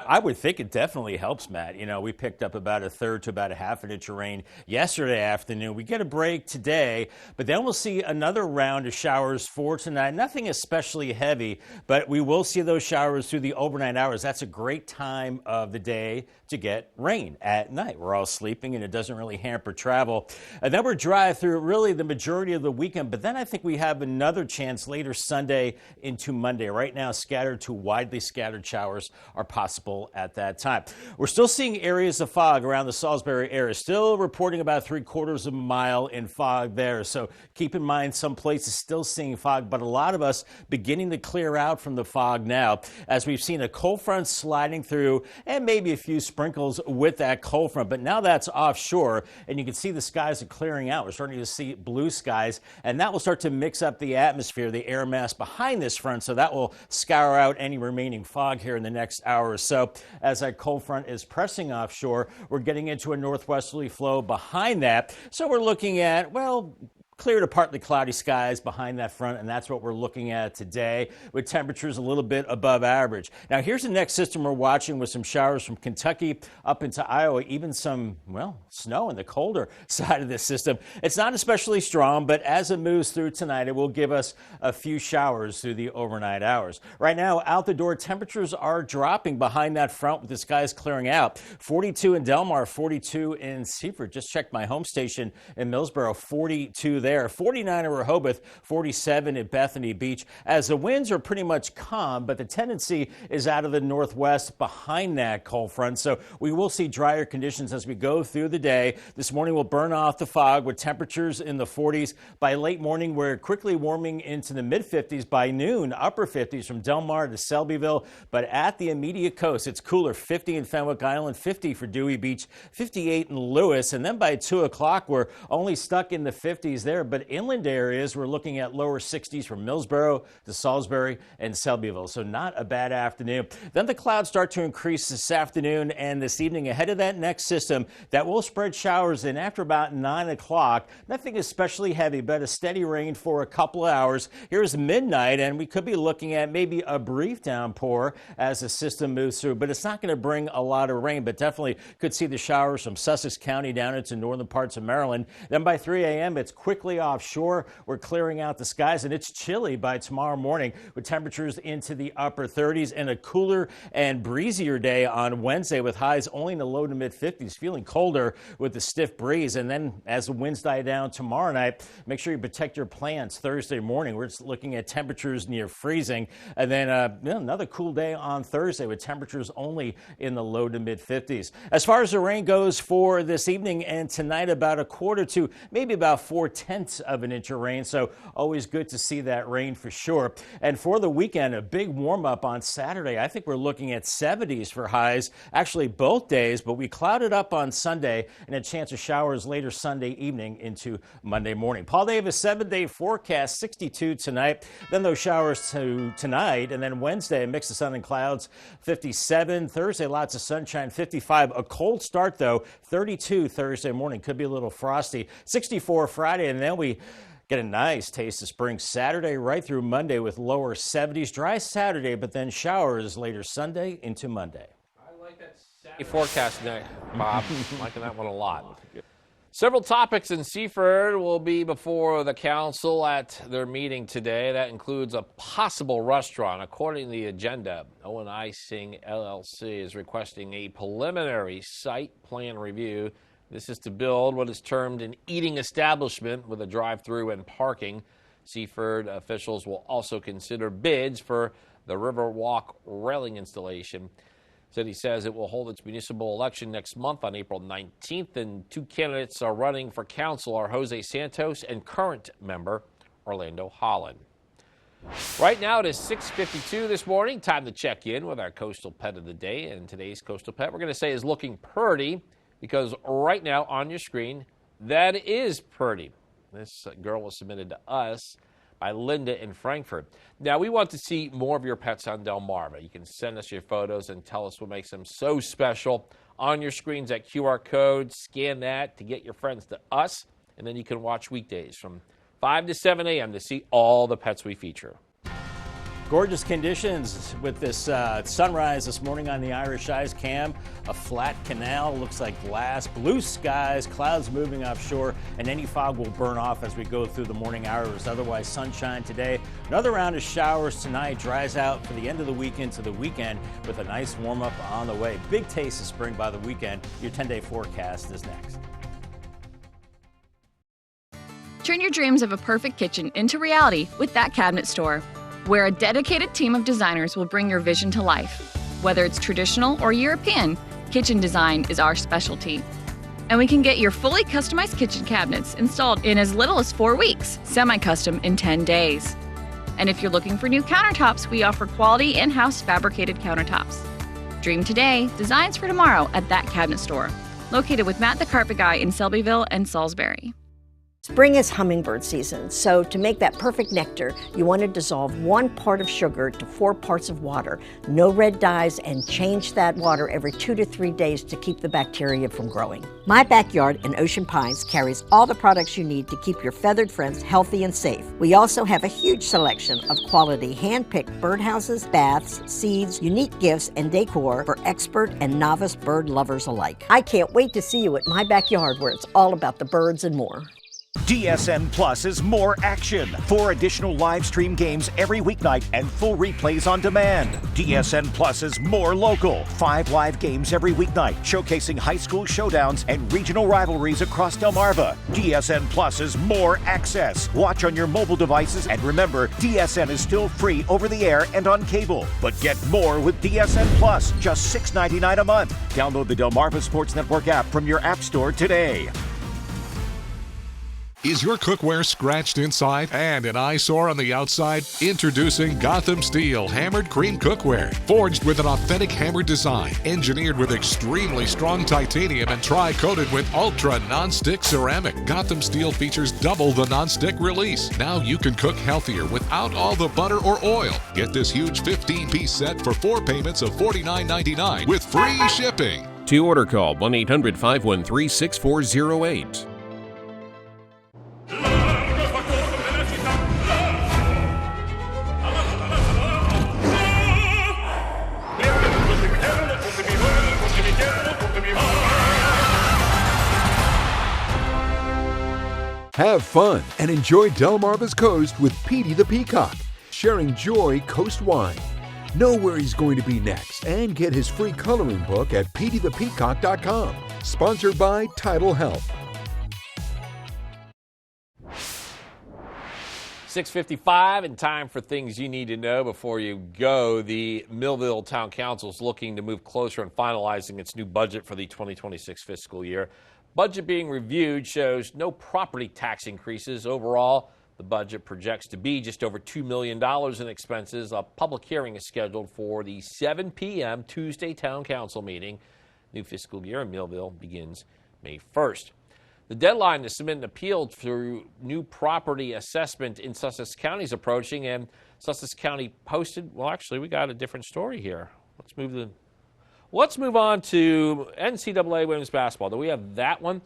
I would think it definitely helps, Matt. You know, we picked up about a third to about a half an inch of rain yesterday afternoon. We get a break today, but then we'll see another round of showers for tonight. Nothing especially heavy, but we will see those showers through the overnight hours. That's a great time of the day to get rain at night. We're all sleeping, and it doesn't really hamper travel. And then we're dry through really the majority of the weekend, but then I think we have another chance later Sunday into Monday. Right now, scattered to widely scattered showers are possible at that time. We're still seeing areas of fog around the Salisbury area, still reporting about 3/4 of a mile in fog there. So keep in mind some places still seeing fog, but a lot of us beginning to clear out from the fog now, as we've seen a cold front sliding through and maybe a few sprinkles with that cold front. But now that's offshore, and you can see the skies are clearing out. We're starting to see blue skies, and that will start to mix up the atmosphere, the air mass behind this front, so that will scour out any remaining fog here in the next hour or so. As that cold front is pressing offshore, we're getting into a northwesterly flow behind that. So we're looking at, well, clear to partly cloudy skies behind that front, and that's what we're looking at today, with temperatures a little bit above average. Now, here's the next system we're watching, with some showers from Kentucky up into Iowa, even some, well, snow in the colder side of this system. It's not especially strong, but as it moves through tonight, it will give us a few showers through the overnight hours. Right now, out the door, temperatures are dropping behind that front with the skies clearing out. 42 in Delmarva, 42 in Seaford. Just checked my home station in Millsboro, 42 there. there. 49 in Rehoboth, 47 at Bethany Beach, as the winds are pretty much calm, but the tendency is out of the northwest behind that cold front. So we will see drier conditions as we go through the day. This morning we'll burn off the fog with temperatures in the 40s. By late morning, we're quickly warming into the mid-50s. By noon, upper 50s from Delmarva to Selbyville. But at the immediate coast, it's cooler. 50 in Fenwick Island, 50 for Dewey Beach, 58 in Lewis. And then by 2 o'clock, we're only stuck in the 50s there. But inland areas, we're looking at lower 60s from Millsboro to Salisbury and Selbyville. So not a bad afternoon. Then the clouds start to increase this afternoon and this evening ahead of that next system that will spread showers in after about 9 o'clock. Nothing especially heavy, but a steady rain for a couple of hours. Here's midnight, and we could be looking at maybe a brief downpour as the system moves through, but it's not going to bring a lot of rain, but definitely could see the showers from Sussex County down into northern parts of Maryland. Then by 3 a.m., it's quickly offshore. We're clearing out the skies, and it's chilly by tomorrow morning with temperatures into the upper 30s and a cooler and breezier day on Wednesday with highs only in the low to mid 50s, feeling colder with the stiff breeze. And then as the winds die down tomorrow night, make sure you protect your plants. Thursday morning, we're just looking at temperatures near freezing. And then another cool day on Thursday with temperatures only in the low to mid 50s. As far as the rain goes for this evening and tonight, about a quarter to maybe about 4/10 of an inch of rain. So always good to see that rain for sure. And for the weekend, a big warm up on Saturday. I think we're looking at 70s for highs, actually both days, but we clouded up on Sunday and a chance of showers later Sunday evening into Monday morning. Paul Davis 7-day forecast, 62 tonight. Then those showers tonight, and then Wednesday, a mix of sun and clouds, 57. Thursday, lots of sunshine, 55. A cold start though, 32 Thursday morning. Could be a little frosty. 64 Friday, and then we get a nice taste of spring Saturday right through Monday with lower 70s. Dry Saturday, but then showers later Sunday into Monday. I like that Saturday forecast, Bob. I'm liking that one a lot. Several topics in Seaford will be before the council at their meeting today. That includes a possible restaurant. According to the agenda, Owen Icing LLC is requesting a preliminary site plan review. This is to build what is termed an eating establishment with a drive-through and parking. Seaford officials will also consider bids for the Riverwalk railing installation. City says it will hold its municipal election next month on April 19th, and two candidates are running for council are Jose Santos and current member Orlando Holland. Right now it is 6:52 this morning. Time to check in with our coastal pet of the day, and today's coastal pet we're going to say is looking purty because right now on your screen that is Purdy. This girl was submitted to us by Linda in Frankfurt. Now, we want to see more of your pets on Delmarva. You can send us your photos and tell us what makes them so special. On your screens, that QR code, scan that to get your friends to us, and then you can watch weekdays from 5 to 7 a.m. to see all the pets we feature. Gorgeous conditions with this sunrise this morning on the Irish Eyes cam. A flat canal, looks like glass, blue skies, clouds moving offshore, and any fog will burn off as we go through the morning hours. Otherwise, sunshine today. Another round of showers tonight. Dries out for the end of the week into the weekend with a nice warm up on the way. Big taste of spring by the weekend. Your 10-day forecast is next. Turn your dreams of a perfect kitchen into reality with That Cabinet Store, where a dedicated team of designers will bring your vision to life. Whether it's traditional or European, kitchen design is our specialty. And we can get your fully customized kitchen cabinets installed in as little as 4 weeks, semi-custom in 10 days. And if you're looking for new countertops, we offer quality in-house fabricated countertops. Dream today, designs for tomorrow at That Cabinet Store, located with Matt the Carpet Guy in Selbyville and Salisbury. Spring is hummingbird season, so to make that perfect nectar, you want to dissolve 1 part of sugar to 4 parts of water, no red dyes, and change that water every 2 to 3 days to keep the bacteria from growing. My Backyard in Ocean Pines carries all the products you need to keep your feathered friends healthy and safe. We also have a huge selection of quality hand-picked birdhouses, baths, seeds, unique gifts, and decor for expert and novice bird lovers alike. I can't wait to see you at My Backyard, where it's all about the birds and more. DSN Plus is more action. 4 additional live stream games every weeknight and full replays on demand. DSN Plus is more local. 5 live games every weeknight, showcasing high school showdowns and regional rivalries across Delmarva. DSN Plus is more access. Watch on your mobile devices, and remember, DSN is still free over the air and on cable. But get more with DSN Plus, just $6.99 a month. Download the Delmarva Sports Network app from your app store today. Is your cookware scratched inside and an eyesore on the outside? Introducing Gotham Steel Hammered Cream Cookware. Forged with an authentic hammered design, engineered with extremely strong titanium and tri-coated with ultra non-stick ceramic. Gotham Steel features double the non-stick release. Now you can cook healthier without all the butter or oil. Get this huge 15-piece set for 4 payments of $49.99 with free shipping. To order, call 1-800-513-6408. Have fun and enjoy Delmarva's coast with Petey the Peacock, sharing joy coast-wide. Know where he's going to be next and get his free coloring book at peteythepeacock.com. Sponsored by Tidal Health. 6:55 and time for things you need to know before you go. The Millville Town Council is looking to move closer in finalizing its new budget for the 2026 fiscal year. Budget being reviewed shows no property tax increases. Overall, the budget projects to be just over $2 million in expenses. A public hearing is scheduled for the 7 p.m. Tuesday Town Council meeting. New fiscal year in Millville begins May 1st. The deadline to submit an appeal through new property assessment in Sussex County is approaching, and Sussex County posted, well, actually, we got a different story here. Let's move on to NCAA women's basketball. Do we have that one?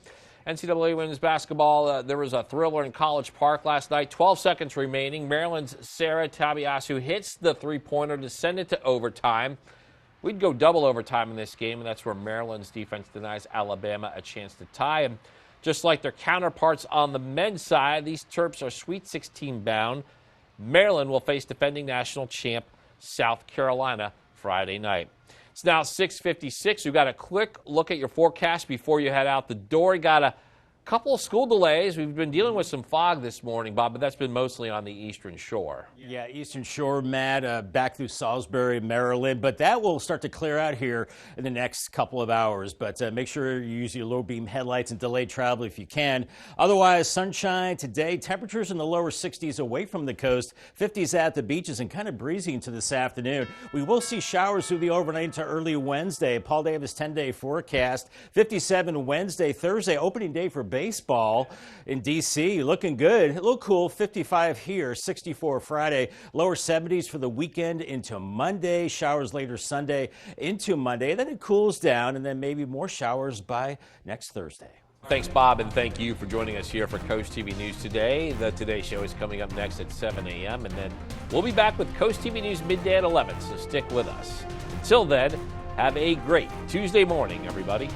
NCAA women's basketball, there was a thriller in College Park last night. 12 seconds remaining. Maryland's Sarah Tabiasu hits the three-pointer to send it to overtime. We'd go double overtime in this game, and that's where Maryland's defense denies Alabama a chance to tie. And just like their counterparts on the men's side, these Terps are Sweet 16 bound. Maryland will face defending national champ South Carolina Friday night. It's now 6:56. We've got a quick look at your forecast before you head out the door. Got a couple of school delays. We've been dealing with some fog this morning, Bob, but that's been mostly on the Eastern Shore. Yeah, Eastern Shore, Matt, back through Salisbury, Maryland, but that will start to clear out here in the next couple of hours. But make sure you use your low beam headlights and delay travel if you can. Otherwise, sunshine today. Temperatures in the lower 60s away from the coast, 50s at the beaches, and kind of breezy into this afternoon. We will see showers through the overnight into early Wednesday. Paul Davis 10-day forecast. 57 Wednesday, Thursday, opening day for baseball in D.C. Looking good. A little cool. 55 here, 64 Friday. Lower 70s for the weekend into Monday. Showers later Sunday into Monday. Then it cools down, and then maybe more showers by next Thursday. Thanks, Bob, and thank you for joining us here for Coast TV News Today. The Today Show is coming up next at 7 a.m., and then we'll be back with Coast TV News midday at 11, so stick with us. Until then, have a great Tuesday morning, everybody.